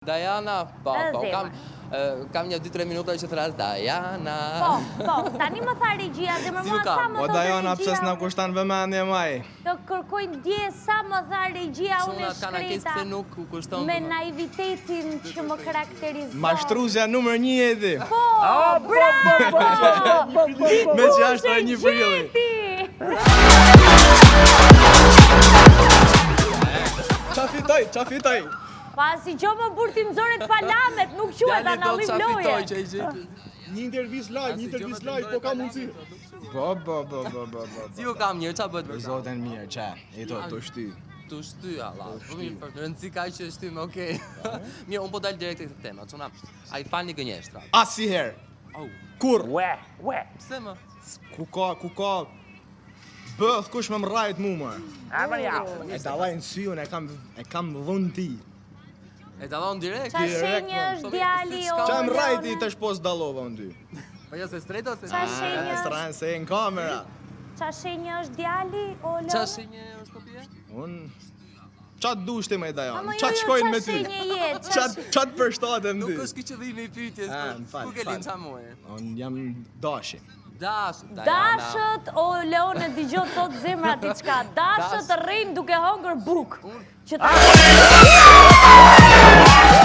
Diana, po, kam një 2-3 minuta që thras Diana. Po, tani më tha regjia dhe më mua sa më thotë regjia. O Diana, pse s'na kushton vëmendje maj? Të kërkoj ndje sa më tha regjia unë shkreta me naivitetin që më karakterizon. Mashtruzja numër 1 e di. Po, bravo! Me që ashtë e një prilli. Qa fitoj? Pasi që më burtim zoret palamet, nuk quet analim loje. Një intervjist live, po ka mundësi. Po. Si ju kam njërë, qa bëtë vërta? Zoten mirë, qa, e to, të shty. Të shty, Allah. Rëndësi ka që shty me okej. Mirë, unë po dalë direkt e këtë tema. Quna, a i falë një gënjeshtra? Asiher. Kur? Pse më? Ku ka? Bëth kush me më rajt mu më. E dalaj në sy, unë e kam dhun ti. E dalon direkt? Qa shenjë është djali o Qa më rajt i Leona? të shpos dalova në dy? Po jo se strejt ose? Qa shenjë është? Stranë se e në kamera. Qa shenjë është djali o Leona? Qa shenjë është të pje? Unë... Qa të dushti me Dajan? Ama Qa të shkojnë me ty? Qa shenjë jetë? Qa të përshtatëm ty? Nuk është ki qëllimi i pytjes, ku ke linë qa muaj? Unë jam dashi. Dashët o Leone digjot tot zemra diçka. Dashët rrinë duke hongër buk.